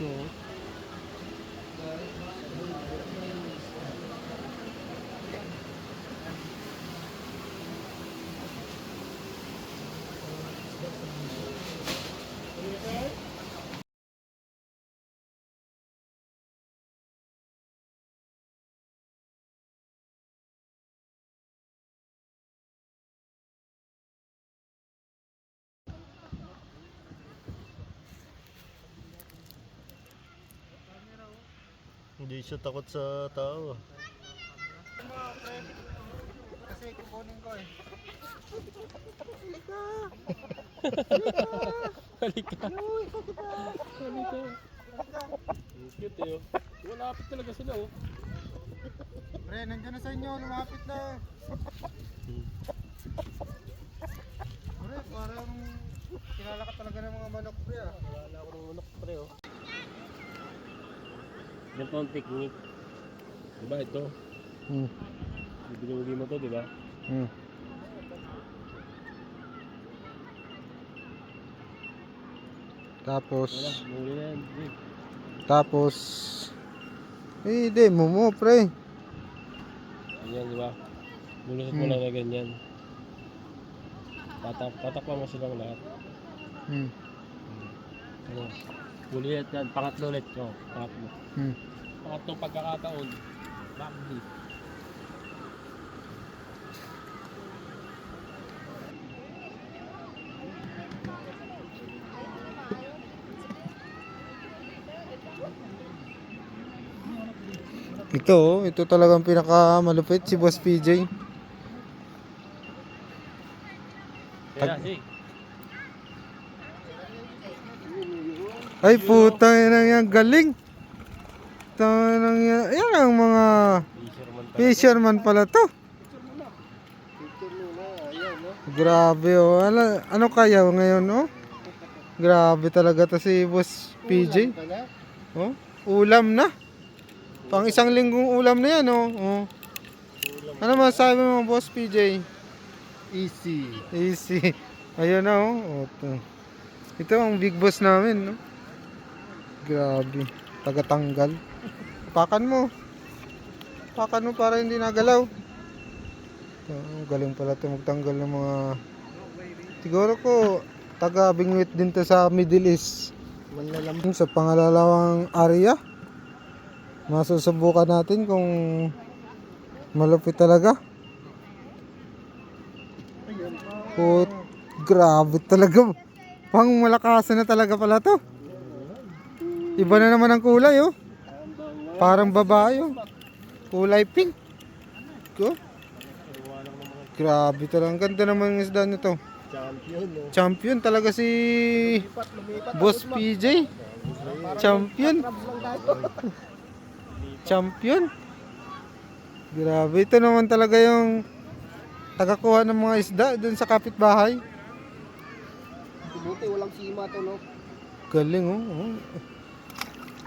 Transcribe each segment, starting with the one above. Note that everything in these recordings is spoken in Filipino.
Oo. Hindi siya takot sa tao. Kasi kukunin ko eh. Halika. Halika. Ang cute eh. Malapit talaga sila oh. Pre, nandiyan na sa inyo, lumapit na. Pre, parang kilala ka talaga ng mga manok pre ah. Wala ako ng manok pre oh. Ganito ang technique. Diba ito? Bibigyan mo to, diba? Tapos, Wala, muli na yan. tapos, hindi mo pre. Ganyan, diba? Lulusot mo lang na ganyan. Tatakpan mo silang lahat. Ano? Muli yan, pangatlo ulit. Oh, pangatlo. Pangatlong pagkakataon. Bakdi. Ito talagang pinakamalupit si Boss PJ. Kaya, si. Ay putang ina yan, galing. Tanang yan, yan ang mga fisherman pala to. Grabe oh, ano kaya ngayon oh? Grabe talaga to si Boss PJ. Oh, ulam na. Pang isang linggong ulam na yan oh. Ano masasabi mo Boss PJ? Easy. Ayun na oh. Ito ang big boss namin no. Grabe, tagatanggal. Pakan mo para hindi nagalaw. Galing pala ito magtanggal ng mga, siguro ko taga Bingwit din to sa Middle East. Sa pangalalawang area. Masusubukan natin kung malupit talaga. Grabe talaga. Pang malakasan na talaga pala to. Iba na naman ang kulay oh. Parang babae oh. Kulay pink. Go. Grabe talaga. Ang ganda naman ng isda nito. Champion talaga si Boss PJ. Champion. Grabe. Ito naman talaga yung tagakuha ng mga isda dun sa kapitbahay. Buti walang sima to no. Galing oh.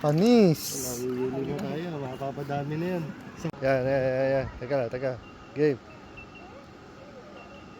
Panis. Nawili na tayo, mapapadami na yan. Yan. Teka. Game.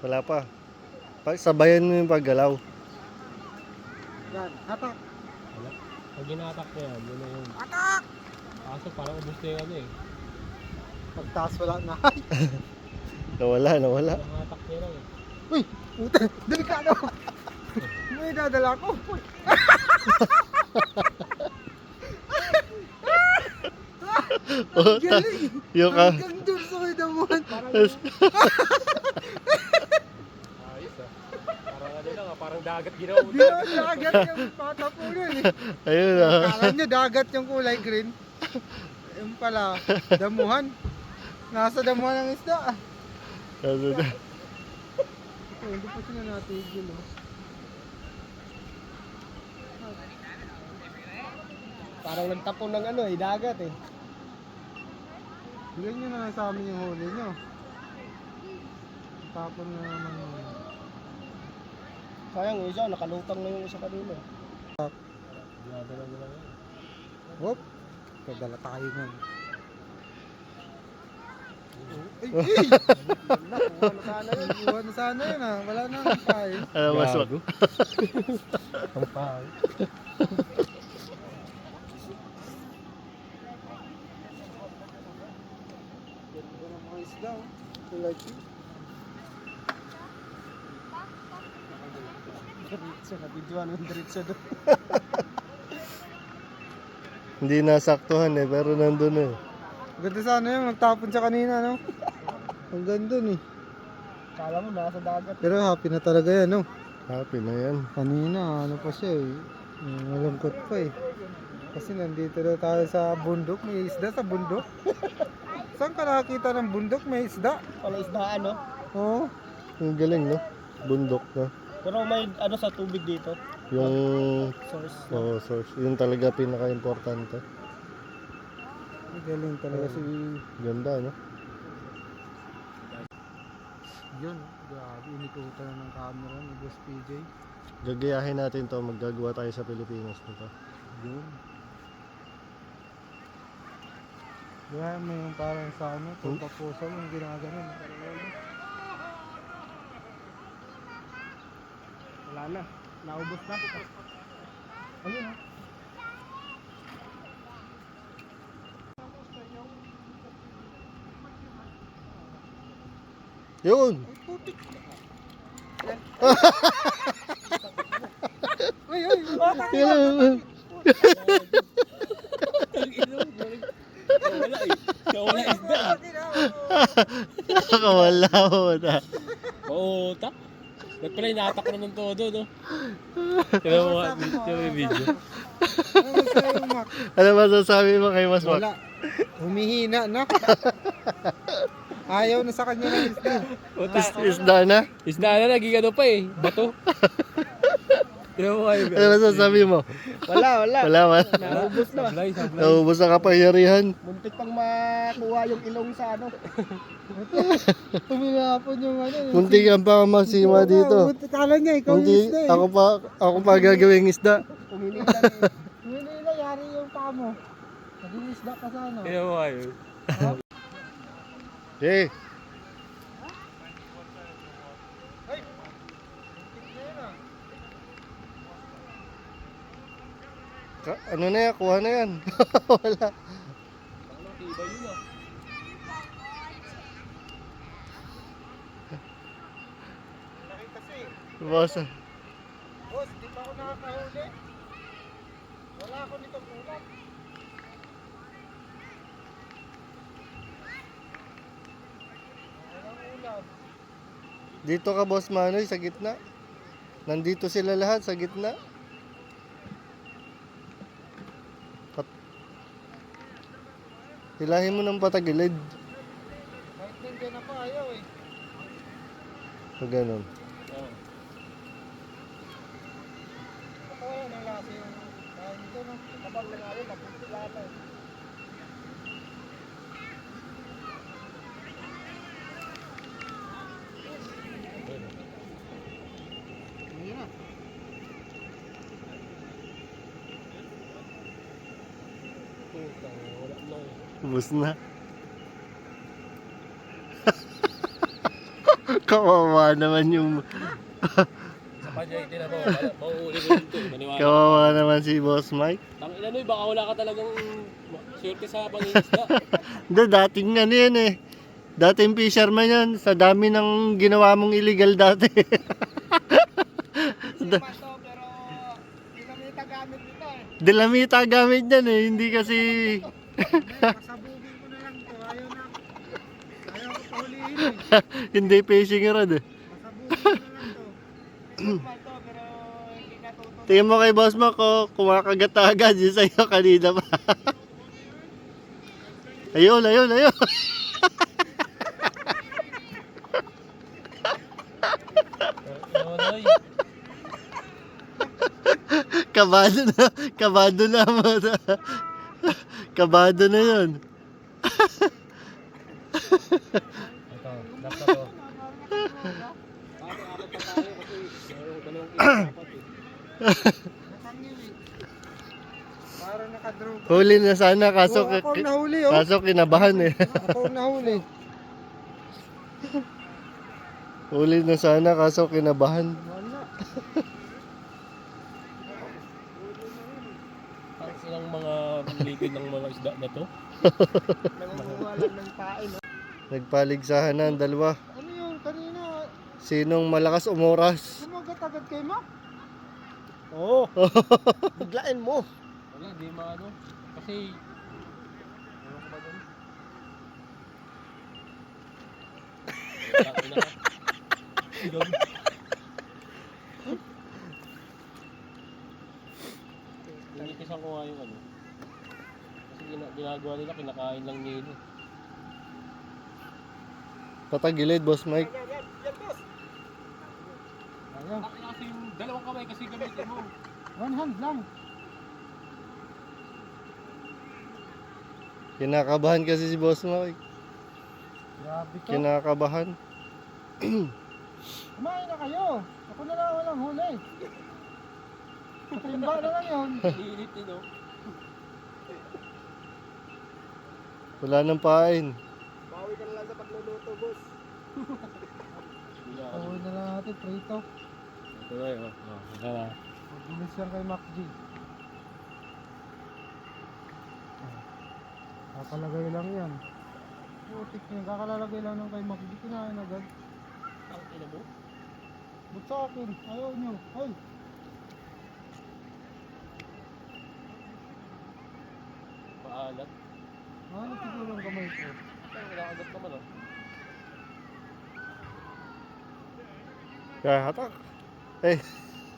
Wala pa. Sabayan mo yung paggalaw. Yan, hatak. Pag ginatak ko yan, yun na yun. Hatak! Kaso parang ubus na yung ano eh. Pagtaas wala na. Nawala. Nangatak niya lang eh. Uy! Puta! Delikado! May dadala ko. Galing! Yung Hanggang doon sa may damuhan. Ayos ah. Parang ano lang ah, parang dagat ginawa mo. Di na dagat yung patapunan eh. ayun ah. Kala nyo dagat yung kulay green. Yung pala, damuhan. Nasa damuhan ng isda. Hindi pa sila natigil oh. Parang nagtapon ng ano eh, dagat eh. Bigyan nyo na lang sa amin yung huli nyo. Tapon na naman yun. Sayang yung isa, nakalutang na yung isa kanina. Dinadala nila yun. Whoop! Kadala tayo nga. Ay! Nakuha na sana yun ah. Wala na ang pahay. Ano mas Gago. Ang pahay. isda oh. I like it. Diretso na, videoan yung diretso doon. Hindi nasaktuhan eh, pero nandun eh. Ganda sana yun, magtapon siya kanina, no? Ang ganda eh. Kala mo nasa dagat. Pero happy na talaga yan, no? Happy na yan. Kanina, ano pa siya eh. Malungkot pa eh. Kasi nandito na tayo sa bundok, may isda sa bundok. Saan ka nakakita ng bundok, may isda? Wala isdaan, no? Oo. Ang galing, no? Bundok na. Pero may ano sa tubig dito? Yung Source. source. Yun talaga pinaka-importante. Galing talaga si... Ganda, no? Yun, grabe, inikutan na ng camera ni Boss PJ. Gagayahin natin to, maggagawa tayo sa Pilipinas nito. Yun. Kaya may yung parang sa ano, pagkapuso yung ginaganon. Wala na, naubos na. Ayun ha. Yun! Ay, ay, Yun! Wala eh. Wala isda eh. Nakawala mo na. Oo, tak. Ba't pala inatak na ng todo, no? Kaya mo nga, yung video. ano sa'yo, Mac? Ano masasabi mo kay Mas Mac? Wala. Humihina na. Ayaw na sa kanya ng isda. Isda na? Isda na, naging ano pa eh. Bato. Kaya mo kayo. Ano masasabi mo? Wala. Wala man. Naubos na. Sablay. Naubos ang kapangyarihan. Muntik pang makuha yung ilong sa ano. Humihapon yung ano. Munti ka pa masima dito. Kala niya, ikaw yung Hindi, isda eh. ako pa gagawing isda. Huminila eh. Huminila, yari yung paa mo. Naging isda ka sa ano. Kaya mo kayo. Okay. Ano na yan? Kuha na yan. Wala. Iba yun ah. Boss. Boss, di pa ako nakakahuli. Wala ako nitong ulam. Walang ulam. Dito ka, Boss Manoy, sa gitna. Nandito sila lahat sa gitna. Hilahin mo ng patagilid. Kahit nandiyan ako, ayaw eh. So, ganun. Oo. Ako yan ang lasa yung kain ito, no? Kapag nangyari, napagpilata eh. Hindi na. Puta, wala na eh. Ubus na. Kawawa naman yung... Sa kanya yung tinapos. Mauuli ko dito. Maniwala. Kawawa naman si Boss Mike. Tangina Noy, baka wala ka talagang swerte sa pangingisda. Hindi, dating ano yan eh. Dating fisherman yan. Sa dami ng ginawa mong illegal dati. Pero dinamita gamit nito eh. Dilamita gamit yan eh. Hindi kasi... Pasabugin ko na lang to. Ayaw ko pahulihin eh. hindi fishing rod eh. Pasabugin ko na lang to. Ito to, pero hindi natuto. Tingnan mo kay Boss Mac ko, kumakagat agad yun sa'yo kanina pa. Ayun. Noy. Kabado na mo na. Kabado na yun. Ito, lap na to. Apat pa tayo kasi mayroong dalawang apat eh. Parang nakadroga. Huli na sana kaso, Ako ang nahuli oh. kaso kinabahan eh. Ako ang nahuli. Huli na sana kaso kinabahan. Wala. Ang silang mga liquid ng mga isda na to. Nangunguha lang ng pain. Nagpaligsahan na ang dalawa. Ano yun? Kanina, Sinong malakas umoras? kumagat agad kay Mac. Oo. Biglain mo. Wala, di maano. Kasi, ano ko ba doon? Tangina ka. Gawin. Linipisan ko nga yung ano. Kasi ginagawa nila, kinakain lang nila. Patagilid, Boss Mike. Ayaw. Bakit kasi yung dalawang kamay kasi gamitin mo. One hand lang. Kinakabahan kasi si Boss Mike. Grabe to. Kinakabahan. Kumain na kayo. Ako na lang walang huli. Patimba na lang yun. Init din, no? Wala nang pain. Bawi ka na lang sa pagluluto, boss. Bawi na lang natin, prito. Ito na yun. Ito na. Magbilis yan kay Mac G. Kakalagay lang yan. Putik niya, kakalalagay lang ng kay Mac G. Kinain agad. Ang ina mo? Ba't sa akin? Ayaw nyo. Ay! Paalat. Ano siguro ang kamay ko? Ay, wala agad naman, oh. Kaya hatak. Eh,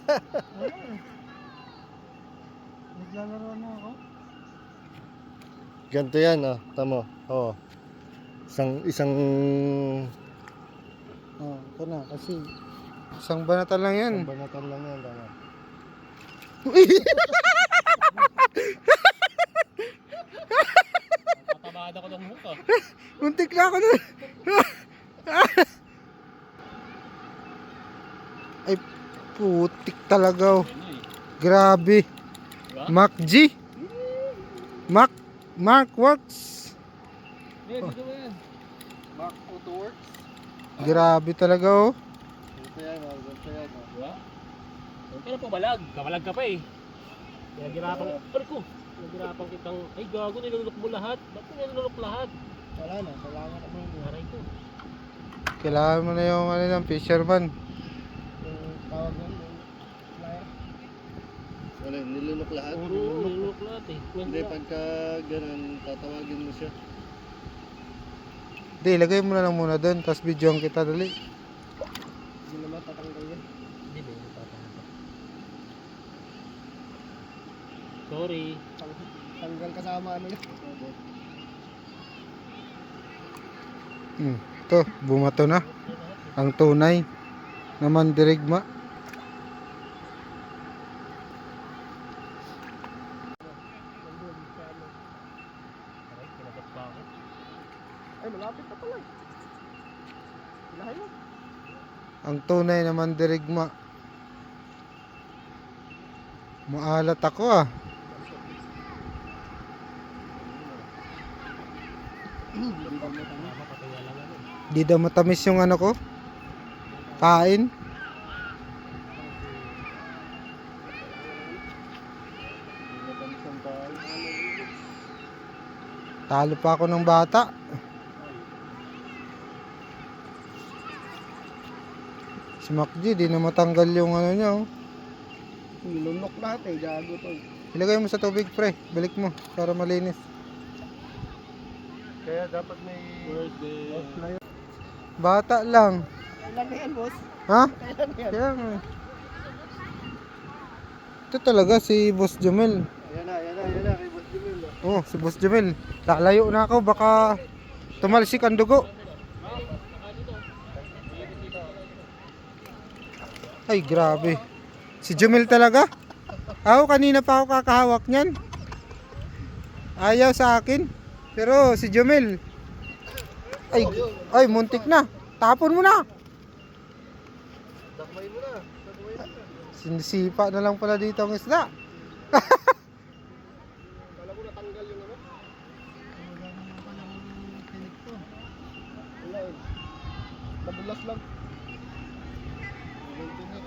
Ano eh. Naglalaro na ako. ganito yan, oh. Tamo. Oo. Isang Oo, ito na. Kasi isang banatan lang yan. banatan lang yan, tama. Tatabada ko ng hook, ah. Muntik na ako na. Ay, putik talaga oh. Ano eh. Grabe. Diba? Mac G. Mark Works. Yeah, dito mo yan. Mark Auto Works. Grabe talaga oh. Ganito yan, oh. Ganito yan, oh. Diba? Huwag ka na pumalag. Kamalag ka pa eh. Pinaghirapan ko. Ano ko? Pinaghirapan kitang, ay gago, nilulok mo lahat. Ba't mo nilulok lahat? Wala na, kailangan na mo yung Aray ko. kailangan mo na yung ano ng fisherman. Tawag yan, flyer. Wala, nilunok lahat. Oo, nilulok lahat eh. Hindi, pagka ganun, tatawagin mo siya. Hindi, ilagay mo na lang muna doon, tapos videoan kita dali. Hindi naman tatanggal yan. Hindi ba yung tatanggal? Sorry. Tanggal kasama ano yan. Ito, bumato na. Ang tunay na mandirigma. Aray, kinagat pa ako. Ay, malapit na pala. Lahat Ang tunay na mandirigma. Maalat ako ah. Papataya lang ano. Di daw matamis yung ano ko. Kain. Talo pa ako ng bata. Si Mac G, di na matanggal yung ano niya oh. Nilunok lahat eh, gago to. Ilagay mo sa tubig pre, balik mo para malinis. Kaya dapat may Birthday. Bata lang. Kailan na yan, boss? Ha? Kailan na yan? Kaya nga. Ito talaga si Boss Jumel. Ayan na, kay Boss Jumel. Oh, si Boss Jumel. Lalayo na ako, baka tumalsik ang dugo. Ay, grabe. Si Jumel talaga? Ako, kanina pa ako kakahawak niyan. Ayaw sa akin. Pero si Jumel. Ay, muntik na. Tapon mo na. Dakmay mo na. Sinisipa na lang pala dito ang isda. Kala ko natanggal yung ano. Wala naman palang tinik to. Wala eh. Madulas lang. Walang tinik.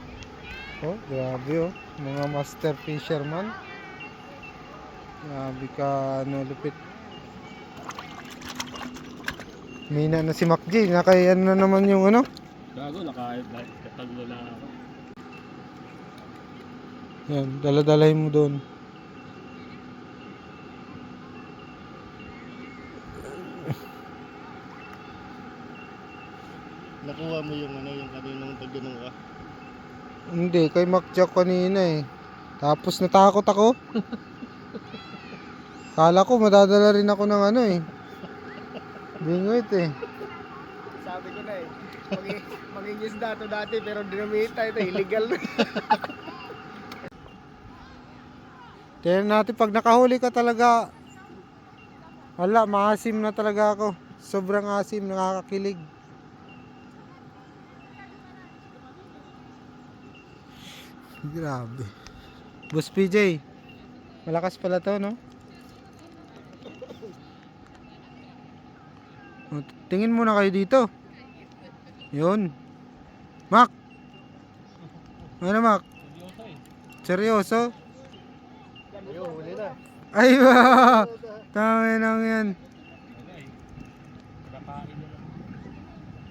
Oh, grabe oh. Mga master fisherman. Grabe ka, ano, lupit. Mina na si Mac G. Nakayan na naman yung ano. Gago, nakataglo na ako. Yan, daladalay mo doon. Nakuha mo yung ano, yung kaninang taginong ka. Hindi, kay Mac Jack kanina eh. Tapos natakot ako. Kala ko madadala rin ako ng ano eh. Bingwit eh. Sabi ko na eh, maging isda to dati pero dinamita ito, illegal na. Tingnan natin pag nakahuli ka talaga. Wala, maasim na talaga ako. Sobrang asim, nakakakilig. Grabe. Boss PJ, malakas pala to, no? O, tingin muna kayo dito. Yun. Mac! Ano, Mac? Seryoso eh. Seryoso? Ayun, huli na. Ay ba! Tama lang yan. Wala eh. Nakapain na lang.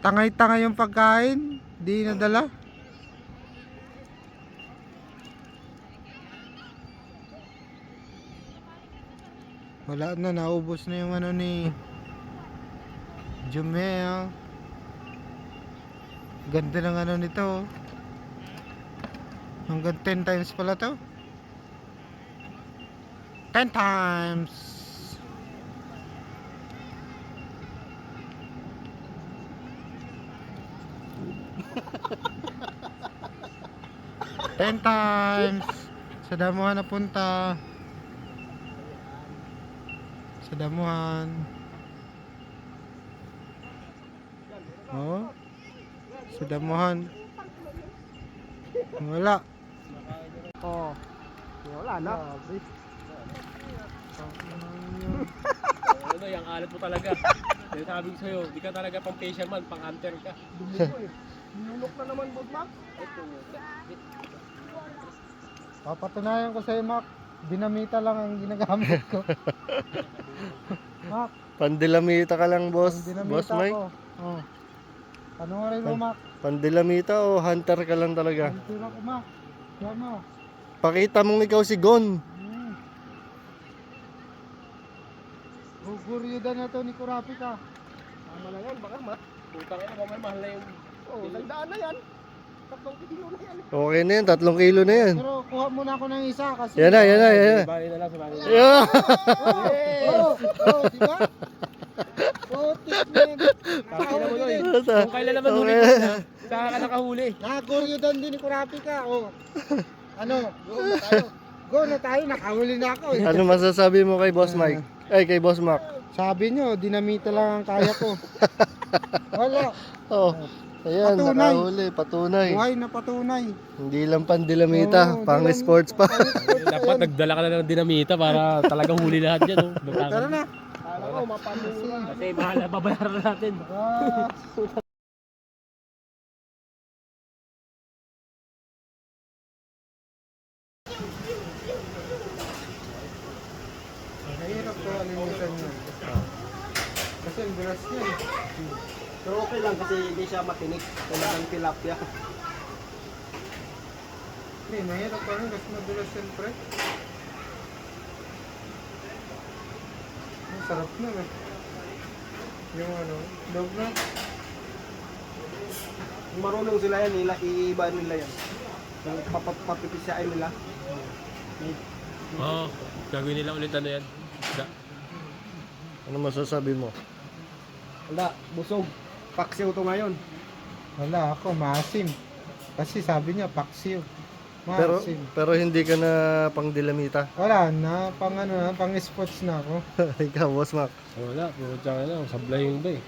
Tangay-tangay yung pagkain. Di nadala. Wala na, naubos na yung ano ni Jumea. Ganda ng ano nito. Hanggang 10 times pala to. 10 times. Ten times. Sa damuhan na punta. Sa damuhan. Oh. Sa damuhan. Wala. Oh. Wala na. Ano, yung alat mo talaga. Yung sabi ko sa'yo, di ka talaga pang fisherman, pang hunter ka. Nulok na naman, Boss Mac. Papatunayan ko sa'yo, Mac. Dinamita lang ang ginagamit ko. Mac, Pandilamita ka lang, boss. dinamita Boss Mike. ko. Oh. Panoorin mo, Mac. Pandilamita o hunter ka lang talaga? Ang tira ko, Mac. Yan mo. Pakita mong ikaw si Gon. Guguryudan na to ni Kurapi ka. Tama na yan, baka Putang ina, mamaya mahal na yung... Oh, nagdaan na yan. 3 kilo na yan. Okay na yan, 3 kilo na yan. Pero kuha muna ako ng isa kasi. Yan na, yan na, yan na. Bali na lang sa bali na. Yeah. Diba? Oh, tikman. Pakita mo doy. Basta. Kung kailan naman huli Okay. mo na, saka ka nakahuli. Nakaguryudan din ni Kurapi ka. Oh. Ano? Go na tayo. Go na tayo. Nakahuli na ako eh. Ano masasabi mo kay Boss Mike? Ay, kay Boss Mac? Sabi nyo, dinamita lang ang kaya ko. Wala. Oh, ayan, Patunay. nakahuli, patunay. Buhay na patunay. Hindi lang pandilamita, Oo, pang dilam- sports pa. Dapat nagdala ka na ng dinamita para talagang huli lahat yan. Oh. Tara na. Kala ko, mapamura. Kasi bahala, babayaran natin. Ah. Mahirap to alinisan yun. Kasi ang dulas niya eh. Pero okay lang kasi hindi siya matinik. Talagang tilapia. Hindi, mahirap pa rin kasi madulas yan, pre. Ang sarap na eh. Yung ano, dog na. Kung marunong sila yan, iiba nila yan. Yung papipisain nila. Oo, gagawin nila ulit ano yan. Ano masasabi mo? Wala, busog. Paksiw to ngayon. Wala ako, maasim. Kasi sabi niya, paksiw. Pero, Maasim. pero hindi ka na pang dilamita. Wala na, pang ano na, pang sports na ako. Ikaw, Boss Mac. Wala, putang ina, sablay yung ba eh.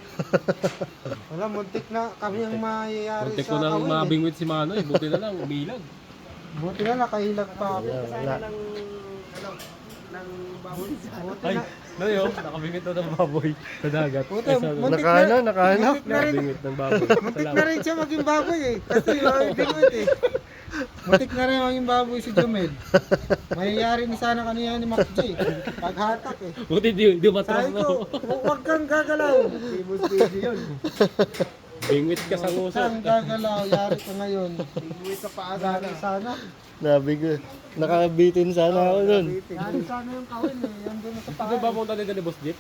Wala, muntik na kami ang mayayari Muntik sa ko nang kawin mabingwit si Manoy, buti na lang, umilag. Buti na nakahilag pa ako. Wala. Ng, ano, ng baboy. Buti Ay, na, no yun, nakabingit na ng baboy sa dagat. Puta, Ay, sa- muntik Nakaano, nakaano. muntik na rin, Nakabingit ng baboy. muntik na rin siya maging baboy eh. Kasi yung bingot eh. Muntik na rin maging baboy si Jomel. Mayayari ni sana kanina ni Mac J. Paghatak eh. Buti di matras Sabi ko, huwag kang gagalaw. Famous baby yun. Bingwit ka sa Huwag nguso. kang gagalaw, yari ka ngayon. Bingwit sa paa sana. Nabigo. Nakabitin sana ako nun. Yari sana yung kawin eh. Yan doon sa paa. Ano ba punta nila ni Boss Jeep?